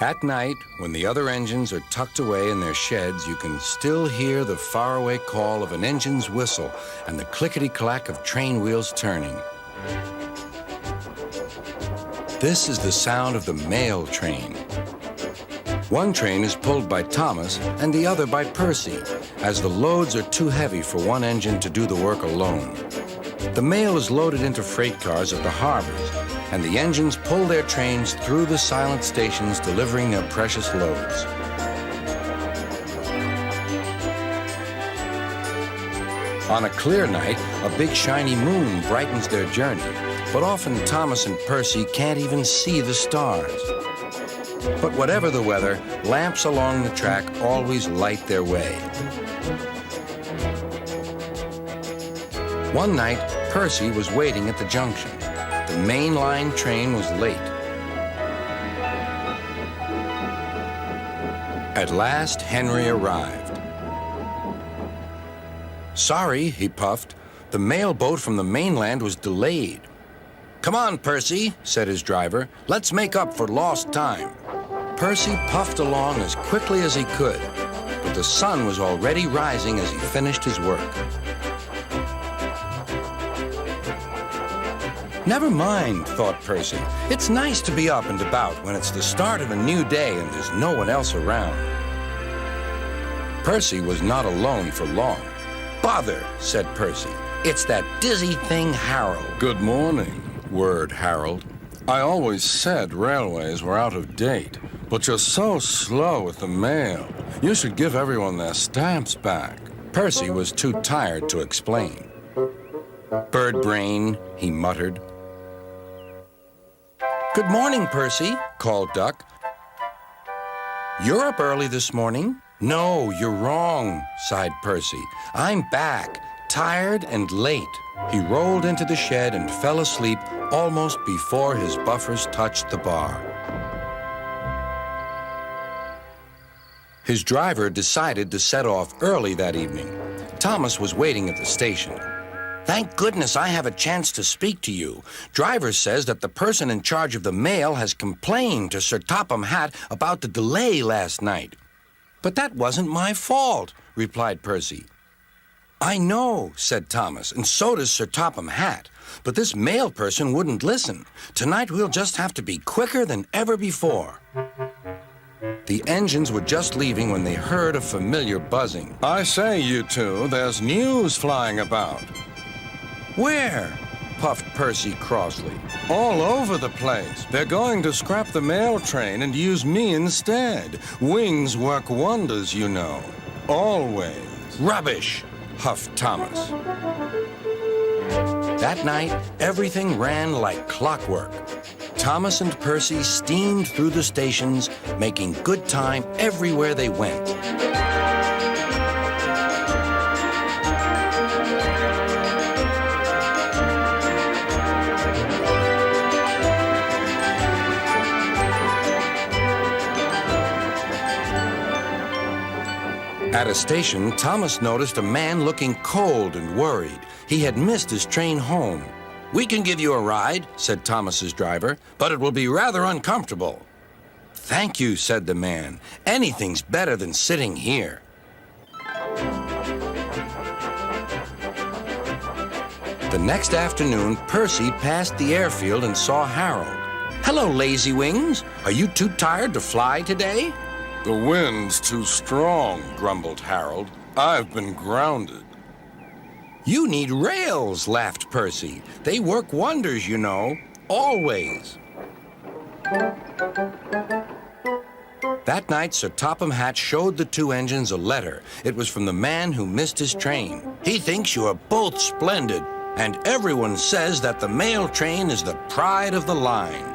At night, when the other engines are tucked away in their sheds, you can still hear the faraway call of an engine's whistle and the clickety-clack of train wheels turning. This is the sound of the mail train. One train is pulled by Thomas and the other by Percy, as the loads are too heavy for one engine to do the work alone. The mail is loaded into freight cars at the harbors, and the engines pull their trains through the silent stations, delivering their precious loads. On a clear night, a big shiny moon brightens their journey, but often Thomas and Percy can't even see the stars. But whatever the weather, lamps along the track always light their way. One night, Percy was waiting at the junction. The main line train was late. At last, Henry arrived. "Sorry," he puffed. "The mail boat from the mainland was delayed." "Come on, Percy," said his driver. "Let's make up for lost time." Percy puffed along as quickly as he could, but the sun was already rising as he finished his work. Never mind, thought Percy. It's nice to be up and about when it's the start of a new day and there's no one else around. Percy was not alone for long. "Bother," said Percy. "It's that dizzy thing, Harold." "Good morning," whirred Harold. "I always said railways were out of date, but you're so slow with the mail. You should give everyone their stamps back." Percy was too tired to explain. "Bird brain," he muttered. "Good morning, Percy," called Duck. "You're up early this morning." "No, you're wrong," sighed Percy. "I'm back, tired and late." He rolled into the shed and fell asleep almost before his buffers touched the bar. His driver decided to set off early that evening. Thomas was waiting at the station. "Thank goodness I have a chance to speak to you. Driver says that the person in charge of the mail has complained to Sir Topham Hatt about the delay last night." "But that wasn't my fault," replied Percy. "I know," said Thomas, "and so does Sir Topham Hatt. But this mail person wouldn't listen. Tonight we'll just have to be quicker than ever before." The engines were just leaving when they heard a familiar buzzing. "I say, you two, there's news flying about." "Where?" puffed Percy crossly. "All over the place. They're going to scrap the mail train and use me instead. Wings work wonders, you know. Always." "Rubbish," huffed Thomas. That night, everything ran like clockwork. Thomas and Percy steamed through the stations, making good time everywhere they went. At a station, Thomas noticed a man looking cold and worried. He had missed his train home. "We can give you a ride," said Thomas's driver, "but it will be rather uncomfortable." "Thank you," said the man. "Anything's better than sitting here." The next afternoon, Percy passed the airfield and saw Harold. "Hello, Lazy Wings. Are you too tired to fly today?" "The wind's too strong," grumbled Harold. "I've been grounded." "You need rails," laughed Percy. "They work wonders, you know. Always." That night, Sir Topham Hatt showed the two engines a letter. It was from the man who missed his train. "He thinks you are both splendid, and everyone says that the mail train is the pride of the line."